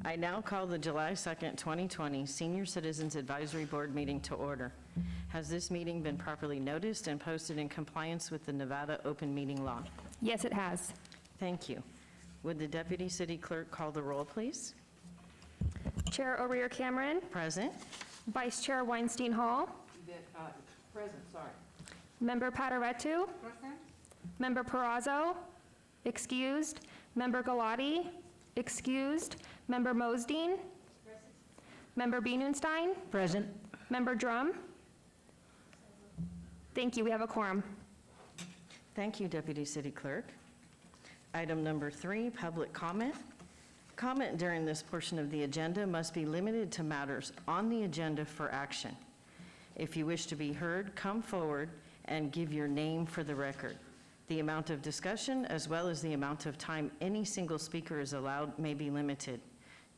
I now call the July 2nd, 2020 Senior Citizens Advisory Board meeting to order. Has this meeting been properly noticed and posted in compliance with the Nevada Open Meeting Law? Yes, it has. Thank you. Would the Deputy City Clerk call the roll, please? Chair O'Rear Cameron, Present. Vice Chair Weinstein Hall, Present, sorry. Member Padaretu, Present. Member Perazzo, excused, Member Galati, excused, Member Mosdeen, Member Bienenstein, Present. Member Drum. Thank you, we have a quorum. Thank you, Deputy City Clerk. Item number 3, public comment. Comment during this portion of the agenda must be limited to matters on the agenda for action. If you wish to be heard, come forward and give your name for the record. The amount of discussion, as well as the amount of time any single speaker is allowed, may be limited.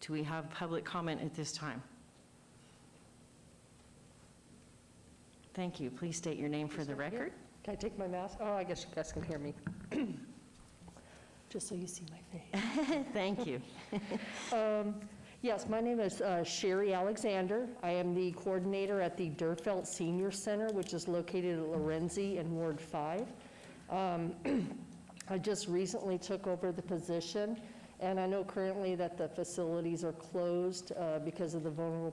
Do we have public comment at this time? Thank you. Please state your name for the record. Can I take my mask? Oh, I guess you guys can hear me. Just so you see my face. Thank you. Yes, my name is Sherry Alexander. I am the coordinator at the Durfelt Senior Center, which is located at Lorenzi in Ward 5. I just recently took over the position, and I know currently that the facilities are closed because of the vulnerable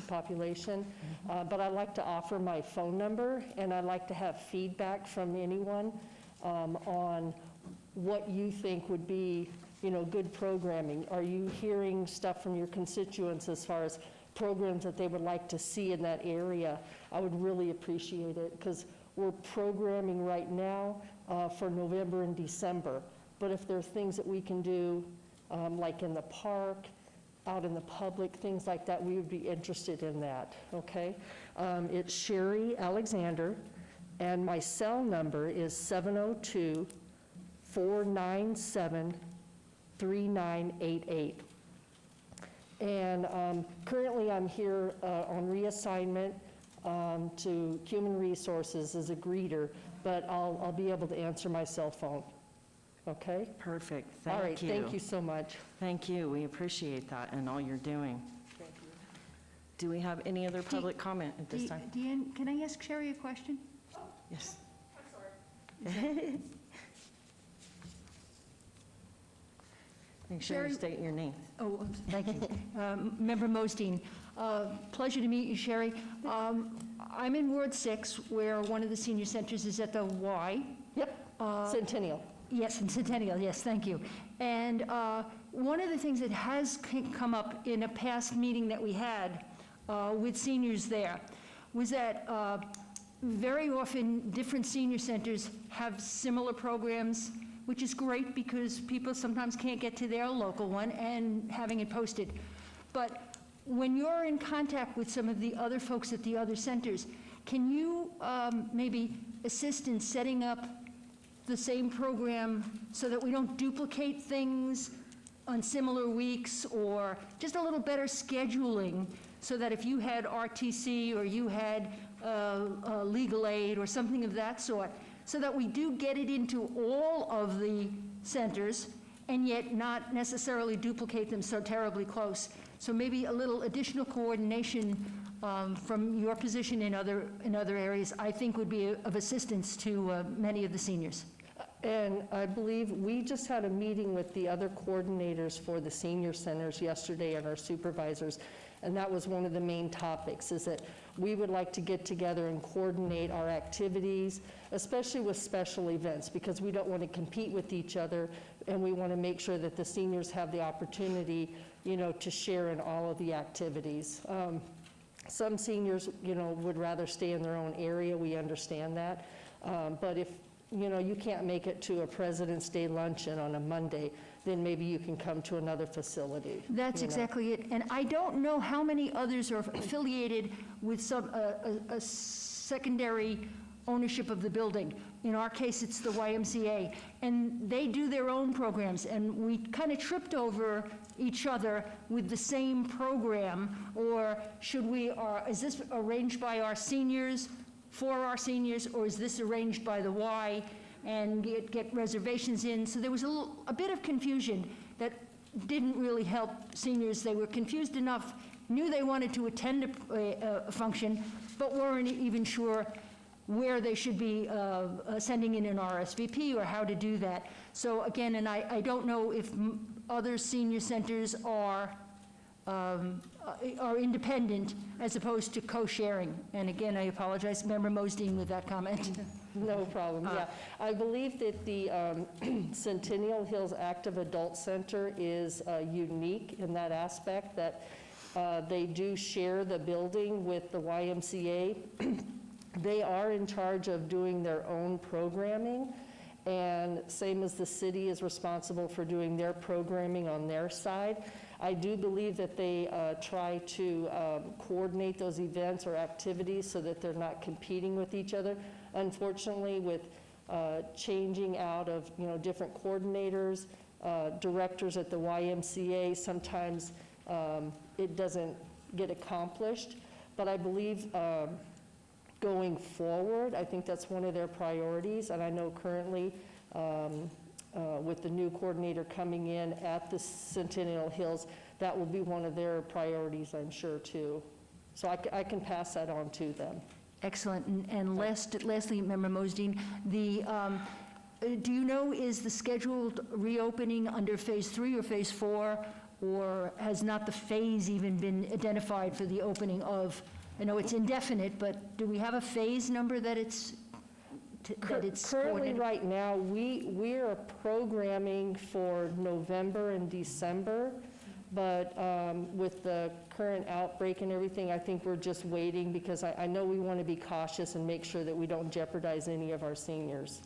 population, but I'd like to offer my phone number, and I'd like to have feedback from anyone on what you think would be, good programming. Are you hearing stuff from your constituents as far as programs that they would like to see in that area? I would really appreciate it, because we're programming right now for November and December. But if there are things that we can do, like in the park, out in the public, things like that, we would be interested in that, okay? It's Sherry Alexander, and my cell number is 702-497-3988. And currently I'm here on reassignment to Human Resources as a greeter, but I'll be able to answer my cell phone. Okay? Perfect. Thank you. All right, thank you so much. Thank you. We appreciate that and all you're doing. Thank you. Do we have any other public comment at this time? Deanne, can I ask Sherry a question? Yes. I'm sorry. Make sure you Sherry- state your name. Oh, thank you. Member Mosdeen, pleasure to meet you, Sherry. I'm in Ward 6, where one of the senior centers is at the Y. Yep, Centennial. Yes, in Centennial, yes, thank you. And one of the things that has come up in a past meeting that we had with seniors there was that very often different senior centers have similar programs, which is great because people sometimes can't get to their local one and having it posted. But when you're in contact with some of the other folks at the other centers, can you maybe assist in setting up the same program so that we don't duplicate things on similar weeks, or just a little better scheduling so that if you had RTC or you had legal aid or something of that sort, so that we do get it into all of the centers and yet not necessarily duplicate them so terribly close. So maybe a little additional coordination from your position in other areas, I think would be of assistance to many of the seniors. And I believe we just had a meeting with the other coordinators for the senior centers yesterday and our supervisors, and that was one of the main topics, is that we would like to get together and coordinate our activities, especially with special events, because we don't want to compete with each other, and we want to make sure that the seniors have the opportunity, to share in all of the activities. Some seniors, would rather stay in their own area. We understand that. But if you can't make it to a President's Day luncheon on a Monday, then maybe you can come to another facility. That's exactly it. And I don't know how many others are affiliated with some a secondary ownership of the building. In our case, it's the YMCA. And they do their own programs. And we kind of tripped over each other with the same program. Or should we, is this arranged by our seniors, for our seniors, or is this arranged by the Y and get reservations in? So there was a bit of confusion that didn't really help seniors. They were confused enough, knew they wanted to attend a function, but weren't even sure where they should be sending in an RSVP or how to do that. So again, and I don't know if other senior centers are independent as opposed to co-sharing. And again, I apologize, Member Mosdeen, with that comment. No problem, yeah. I believe that the Centennial Hills Active Adult Center is unique in that aspect, that they do share the building with the YMCA. They are in charge of doing their own programming, and same as the city is responsible for doing their programming on their side. I do believe that they try to coordinate those events or activities so that they're not competing with each other. Unfortunately, with changing out of different coordinators, directors at the YMCA, sometimes it doesn't get accomplished. But I believe going forward, I think that's one of their priorities, and I know currently with the new coordinator coming in at the Centennial Hills, that will be one of their priorities, I'm sure, too. So I can pass that on to them. Excellent. And lastly, Member Mosdeen, do you know, is the scheduled reopening under Phase 3 or Phase 4, or has not the phase even been identified for the opening of, I know it's indefinite, but do we have a phase number that it's Currently, coordinated? right now, we are programming for November and December, but with the current outbreak and everything, I think we're just waiting because I know we want to be cautious and make sure that we don't jeopardize any of our seniors.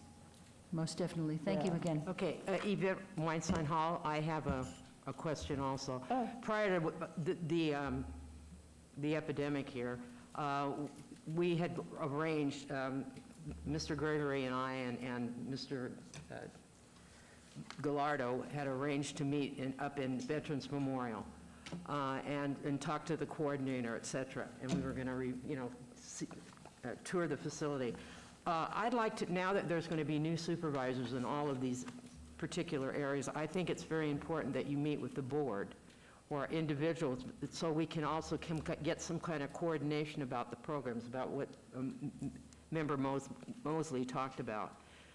Most definitely. Thank you Yeah. again. Okay, Yvette Weinstein Hall, I have a question also. Oh. Prior to the epidemic here, we had arranged, Mr. Gregory and I and Mr. Gallardo had arranged to meet up in Veterans Memorial and talk to the coordinator, et cetera, and we were going to, tour the facility. I'd like to, now that there's going to be new supervisors in all of these particular areas, I think it's very important that you meet with the board or individuals so we can also get some kind of coordination about the programs, about what Member Mosley talked about.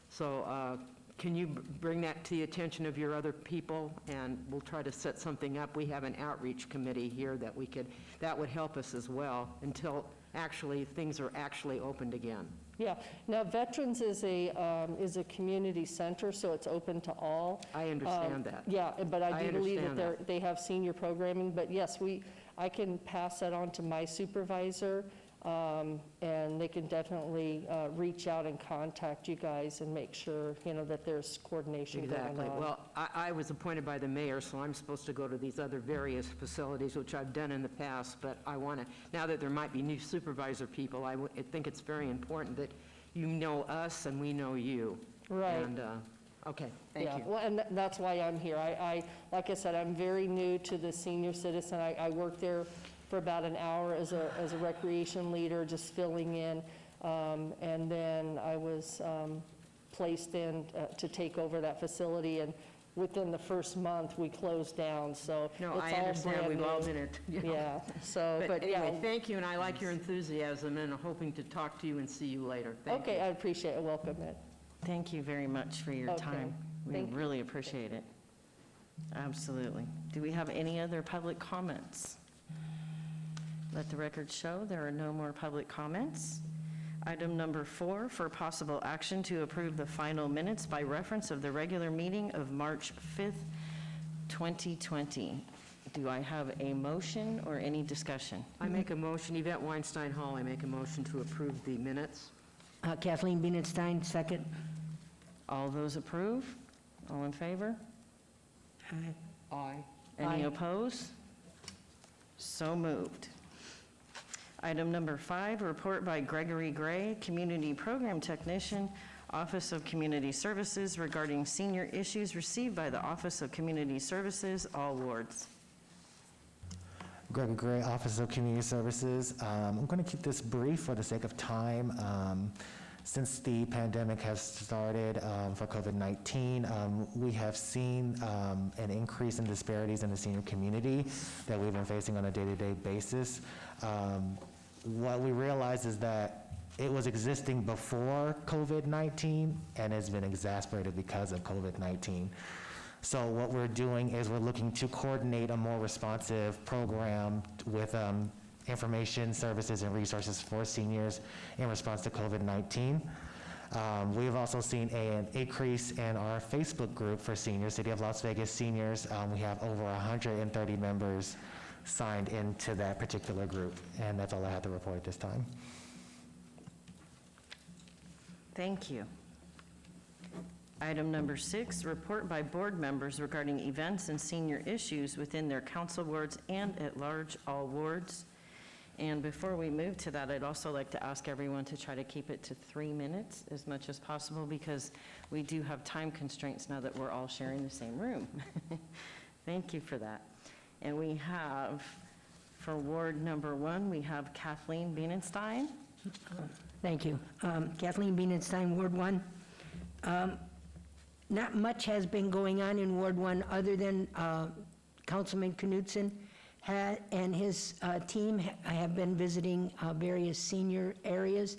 So can you bring that to the attention of your other people, and we'll try to set something up. We have an outreach committee here that would help us as well until actually things are actually opened again. Yeah. Now, Veterans is a community center, so it's open to all. I understand that. Yeah, but I do believe understand that they have senior programming. But yes, I can pass that on to my supervisor, and they can definitely reach out and contact you guys and make sure, that there's coordination going on. Exactly. Well, I was appointed by the mayor, so I'm supposed to go to these other various facilities, which I've done in the past, but I want to, now that there might be new supervisor people, I think it's very important that you know us and we know you. Right. And, okay, thank Yeah, you. well, and that's why I'm here. Like I said, I'm very new to the senior citizen. I worked there for about an hour as a recreation leader, just filling in, and then I was placed in to take over that facility, and within the first month, we closed down, so No, it's I all understand, brand we've all new. been it. you know. Yeah, so, But but yeah. anyway, thank you, and I like your enthusiasm, and I'm hoping to talk to you and see you later. Thank you. Okay, I appreciate it. Welcome it. Thank you very much for your Okay. time. We Thank you. really appreciate it. Absolutely. Do we have any other public comments? Let the record show there are no more public comments. Item number 4, for possible action to approve the final minutes by reference of the regular meeting of March 5th, 2020. Do I have a motion or any discussion? I make a motion, Yvette Weinstein Hall, I make a motion to approve the minutes. Kathleen Bienenstein, second. All those approve? All in favor? Aye. Any Aye. opposed? So moved. Item number 5, report by Gregory Gray, Community Program Technician, Office of Community Services regarding senior issues received by the Office of Community Services, all wards. Gregory Gray, Office of Community Services. I'm going to keep this brief for the sake of time. Since the pandemic has started for COVID-19, we have seen an increase in disparities in the senior community that we've been facing on a day-to-day basis. What we realized is that it was existing before COVID-19 and has been exacerbated because of COVID-19. So what we're doing is we're looking to coordinate a more responsive program with information, services, and resources for seniors in response to COVID-19. We've also seen an increase in our Facebook group for seniors, City of Las Vegas Seniors. We have over 130 members signed into that particular group, and that's all I have to report at this time. Thank you. Item number 6, report by board members regarding events and senior issues within their council wards and at large all wards. And before we move to that, I'd also like to ask everyone to try to keep it to 3 minutes as much as possible, because we do have time constraints now that we're all sharing the same room. Thank you for that. And we have, for ward number 1, we have Kathleen Bienenstein. Thank you. Kathleen Bienenstein, Ward 1. Not much has been going on in Ward 1 other than Councilman Knudsen and his team have been visiting various senior areas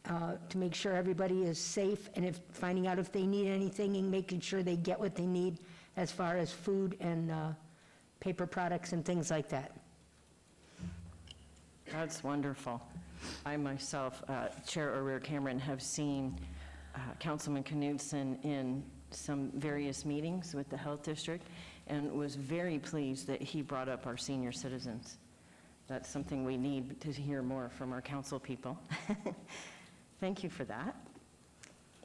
to make sure everybody is safe, and finding out if they need anything and making sure they get what they need as far as food and paper products and things like that. That's wonderful. I myself, Chair O'Rear-Cameron, have seen Councilman Knudsen in some various meetings with the Health District and was very pleased that he brought up our senior citizens. That's something we need to hear more from our council people. Thank you for that.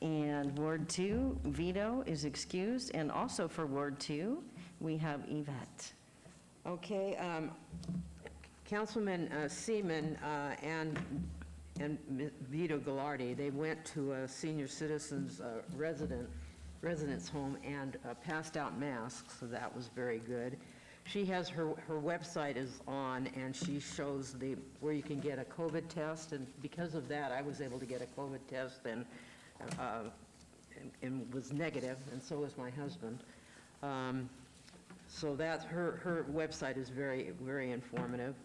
And Ward 2, Vito is excused, and also for Ward 2, we have Yvette. Okay, Councilman Seaman and Vito Gallardi, they went to a senior citizens residence home and passed out masks, so that was very good. She has her website is on, and she shows where you can get a COVID test, and because of that, I was able to get a COVID test and was negative, and so was my husband. So that's her website is very, very informative.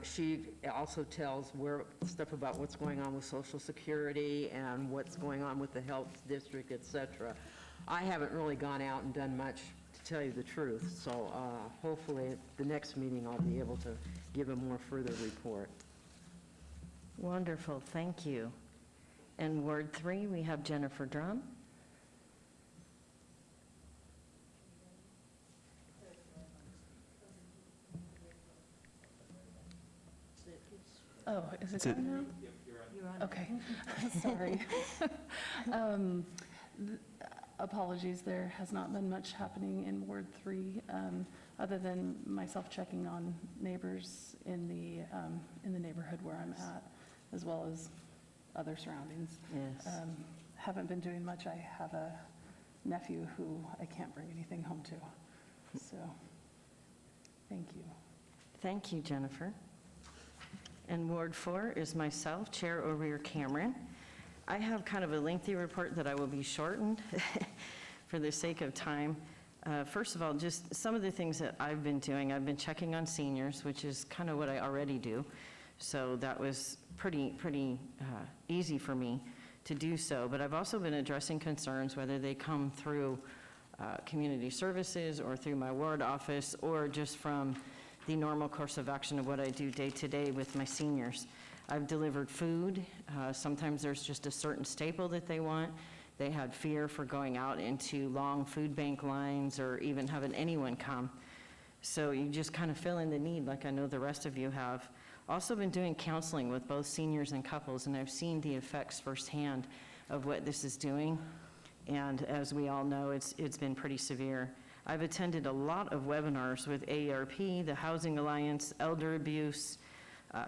She also tells stuff about what's going on with Social Security and what's going on with the Health District, et cetera. I haven't really gone out and done much, to tell you the truth, so hopefully at the next meeting I'll be able to give a more further report. Wonderful, thank you. And Ward 3, we have Jennifer Drum. Oh, is it on now? Yep, you're on. Okay, sorry. Apologies, there has not been much happening in Ward 3, other than myself checking on neighbors in the neighborhood where I'm at, as well as other surroundings. Yes. Haven't been doing much. I have a nephew who I can't bring anything home to, so thank you. Thank you, Jennifer. And Ward 4 is myself, Chair O'Rear-Cameron. I have kind of a lengthy report that I will be shortened for the sake of time. First of all, just some of the things that I've been doing. I've been checking on seniors, which is kind of what I already do. So that was pretty easy for me to do so. But I've also been addressing concerns, whether they come through community services or through my ward office or just from the normal course of action of what I do day to day with my seniors. I've delivered food. Sometimes there's just a certain staple that they want. They had fear for going out into long food bank lines or even having anyone come. So you just kind of fill in the need like I know the rest of you have. Also been doing counseling with both seniors and couples, and I've seen the effects firsthand of what this is doing. And as we all know, it's been pretty severe. I've attended a lot of webinars with AARP, the Housing Alliance, Elder Abuse,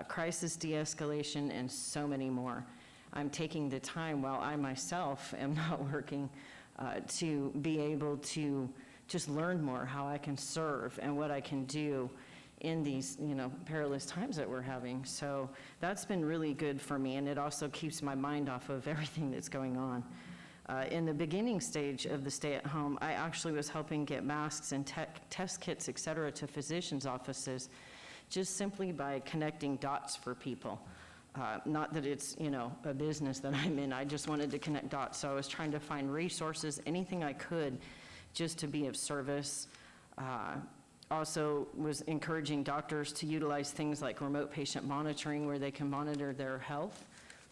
Crisis De-escalation, and so many more. I'm taking the time while I myself am not working to be able to just learn more how I can serve and what I can do in these, perilous times that we're having. So that's been really good for me, and it also keeps my mind off of everything that's going on. In the beginning stage of the stay-at-home, I actually was helping get masks and test kits, et cetera, to physicians' offices, just simply by connecting dots for people. Not that it's, a business that I'm in, I just wanted to connect dots. So I was trying to find resources, anything I could, just to be of service. Also was encouraging doctors to utilize things like remote patient monitoring, where they can monitor their health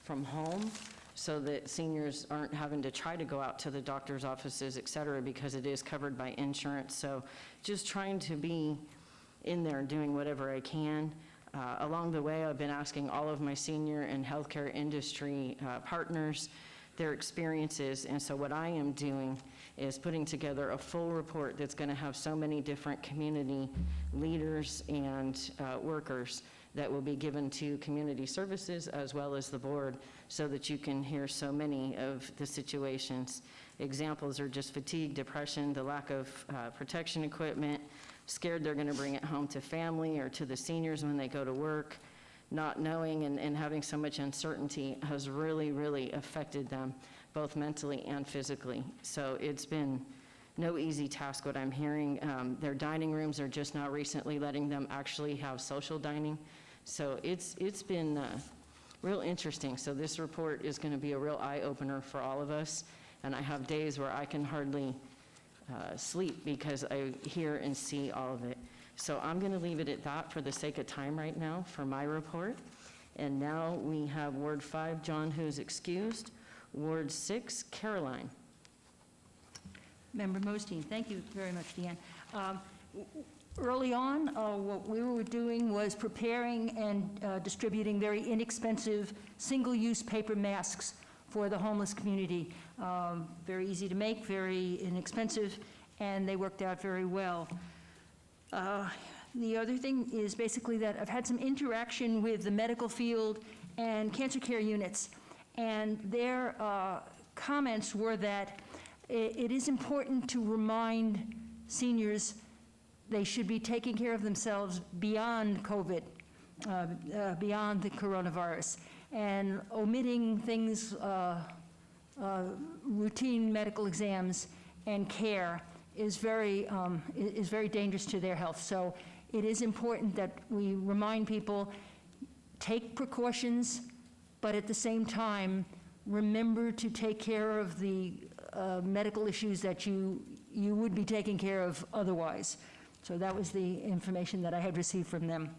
from home, so that seniors aren't having to try to go out to the doctor's offices, et cetera, because it is covered by insurance. So just trying to be in there doing whatever I can. Along the way, I've been asking all of my senior and healthcare industry partners their experiences, and so what I am doing is putting together a full report that's going to have so many different community leaders and workers that will be given to community services as well as the board, so that you can hear so many of the situations. Examples are just fatigue, depression, the lack of protection equipment, scared they're going to bring it home to family or to the seniors when they go to work. Not knowing and having so much uncertainty has really, really affected them, both mentally and physically. So it's been no easy task what I'm hearing. Their dining rooms are just now recently letting them actually have social dining. So it's been real interesting. So this report is going to be a real eye-opener for all of us. And I have days where I can hardly sleep because I hear and see all of it. So I'm going to leave it at that for the sake of time right now for my report. And now we have Ward 5, John, who's excused. Ward 6, Caroline. Member Mosteen, thank you very much, Deanne. Early on, what we were doing was preparing and distributing very inexpensive single-use paper masks for the homeless community. Very easy to make, very inexpensive, and they worked out very well. The other thing is basically that I've had some interaction with the medical field and cancer care units, and their comments were that it is important to remind seniors they should be taking care of themselves beyond COVID, beyond the coronavirus, and omitting things, routine medical exams and care is very dangerous to their health. So it is important that we remind people, take precautions, but at the same time, remember to take care of the medical issues that you would be taking care of otherwise. So that was the information that I had received from them.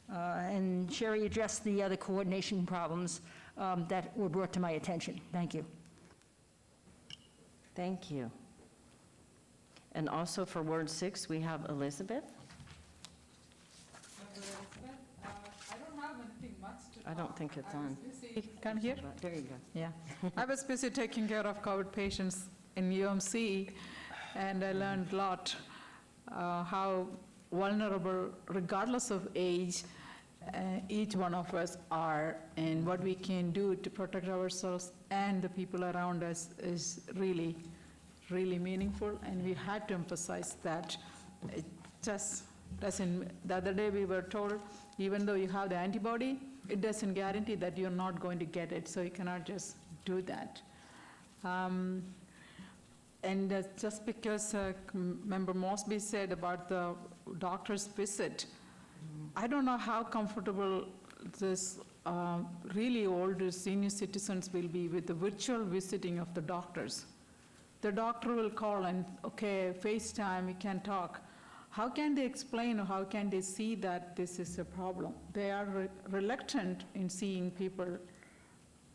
And Sherry addressed the other coordination problems that were brought to my attention. Thank you. Thank you. And also for Ward 6, we have Elizabeth. I don't have anything much to I don't think it's on. Can you hear? There you go. Yeah. I was busy taking care of COVID patients in UMC, and I learned a lot how vulnerable, regardless of age, each one of us are, and what we can do to protect ourselves and the people around us is really, really meaningful, and we had to emphasize that. It just doesn't, the other day we were told, even though you have the antibody, it doesn't guarantee that you're not going to get it, so you cannot just do that. And just because Member Mosby said about the doctor's visit, I don't know how comfortable this really older senior citizens will be with the virtual visiting of the doctors. The doctor will call and, okay, FaceTime, we can talk. How can they explain or how can they see that this is a problem? They are reluctant in seeing people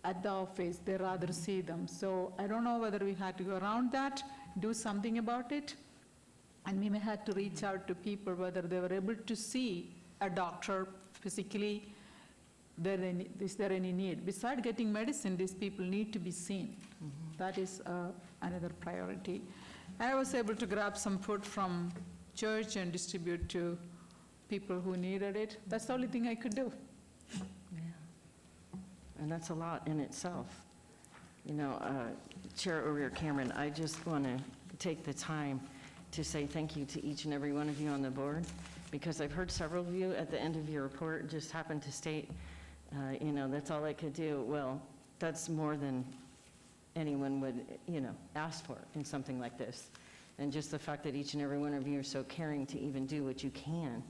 at the office. They rather see them. So I don't know whether we had to go around that, do something about it, and we may have to reach out to people whether they were able to see a doctor physically. Is there any need? Besides getting medicine, these people need to be seen. Mm-hmm. That is another priority. And I was able to grab some food from church and distribute to people who needed it. That's the only thing I could do. Yeah. And that's a lot in itself. You know, Chair O'Rear-Cameron, I just want to take the time to say thank you to each and every one of you on the board. because I've heard several of you at the end of your report just happen to state, that's all I could do. Well, that's more than anyone would, ask for in something like this. And just the fact that each and every one of you are so caring to even do what you can,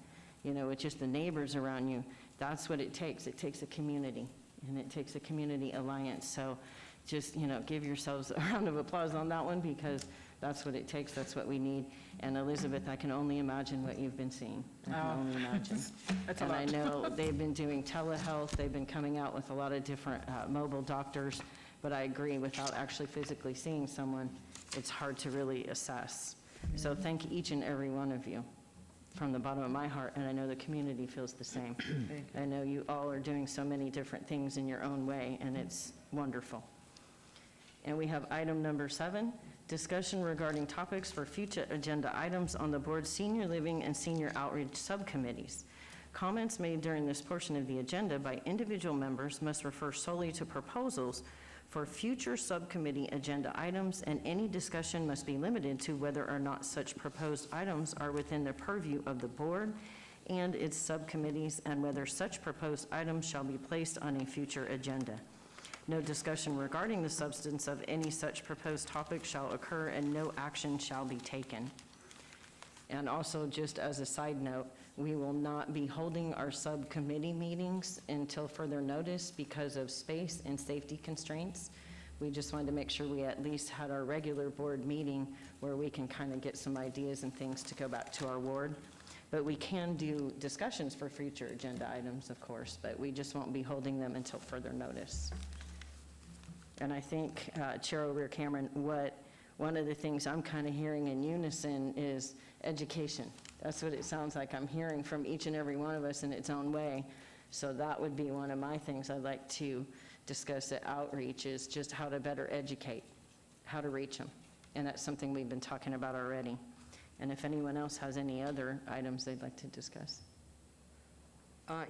with just the neighbors around you, that's what it takes. It takes a community, and it takes a community alliance. So just, give yourselves a round of applause on that one, because that's what it takes, that's what we need. And Elizabeth, I can only imagine what you've been seeing. I can only imagine. That's a And I lot. know they've been doing telehealth, they've been coming out with a lot of different mobile doctors, but I agree, without actually physically seeing someone, it's hard to really assess. So thank each and every one of you from the bottom of my heart, and I know the community feels the same. I know you all are doing so many different things in your own way, and it's wonderful. And we have item number 7, discussion regarding topics for future agenda items on the board's senior living and senior outreach subcommittees. Comments made during this portion of the agenda by individual members must refer solely to proposals for future subcommittee agenda items, and any discussion must be limited to whether or not such proposed items are within the purview of the board and its subcommittees, and whether such proposed items shall be placed on a future agenda. No discussion regarding the substance of any such proposed topic shall occur, and no action shall be taken. And also, just as a side note, we will not be holding our subcommittee meetings until further notice because of space and safety constraints. We just wanted to make sure we at least had our regular board meeting where we can kind of get some ideas and things to go back to our ward. But we can do discussions for future agenda items, of course, but we just won't be holding them until further notice. And I think, Chair O'Rear-Cameron, one of the things I'm kind of hearing in unison is education. That's what it sounds like I'm hearing from each and every one of us in its own way. So that would be one of my things I'd like to discuss at outreach, is just how to better educate, how to reach them. And that's something we've been talking about already. And if anyone else has any other items they'd like to discuss.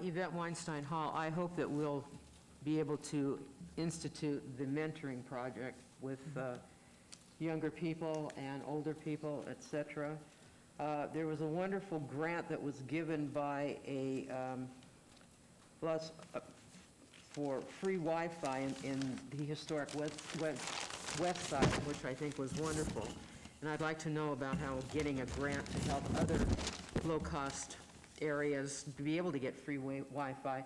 Yvette Weinstein Hall, I hope that we'll be able to institute the mentoring project with younger people and older people, et cetera. There was a wonderful grant that was given by for free Wi-Fi in the historic west side, which I think was wonderful. And I'd like to know about how getting a grant to help other low-cost areas be able to get free Wi-Fi.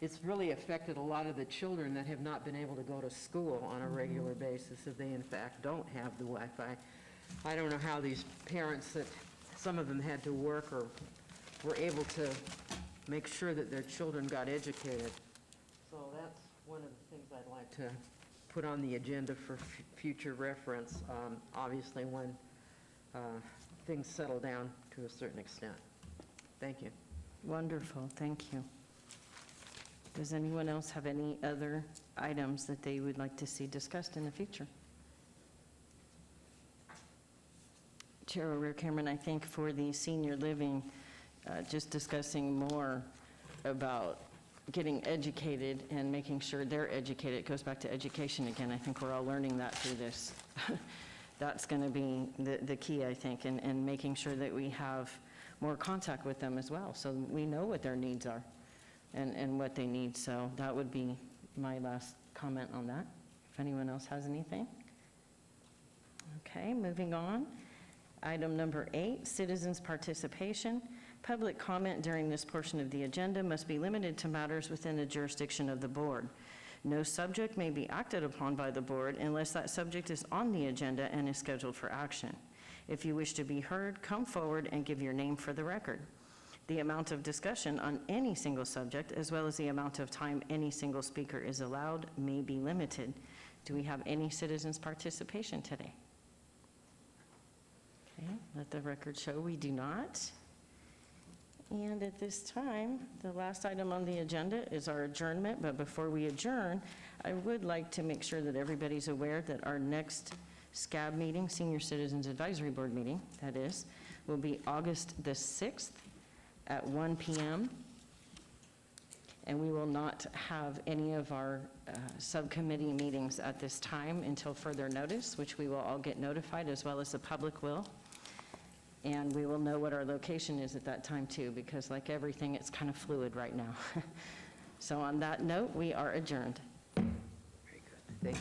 It's really affected a lot of the children that have not been able to go to school on a regular basis if they in fact don't have the Wi-Fi. I don't know how these parents, that some of them had to work or were able to make sure that their children got educated. So that's one of the things I'd like to put on the agenda for future reference, obviously when things settle down to a certain extent. Thank you. Wonderful, thank you. Does anyone else have any other items that they would like to see discussed in the future? Chair O'Rear-Cameron, I think for the senior living, just discussing more about getting educated and making sure they're educated. It goes back to education again. I think we're all learning that through this. That's going to be the key, I think, and making sure that we have more contact with them as well, so we know what their needs are and what they need. So that would be my last comment on that, if anyone else has anything. Okay, moving on. Item number 8, citizens' participation. Public comment during this portion of the agenda must be limited to matters within the jurisdiction of the board. No subject may be acted upon by the board unless that subject is on the agenda and is scheduled for action. If you wish to be heard, come forward and give your name for the record. The amount of discussion on any single subject, as well as the amount of time any single speaker is allowed, may be limited. Do we have any citizens' participation today? Okay, let the record show we do not. And at this time, the last item on the agenda is our adjournment, but before we adjourn, I would like to make sure that everybody's aware that our next SCAB meeting, Senior Citizens Advisory Board meeting, that is, will be August the 6th at 1 p.m. And we will not have any of our subcommittee meetings at this time until further notice, which we will all get notified, as well as the public will. And we will know what our location is at that time, too, because like everything, it's kind of fluid right now. So on that note, we are adjourned.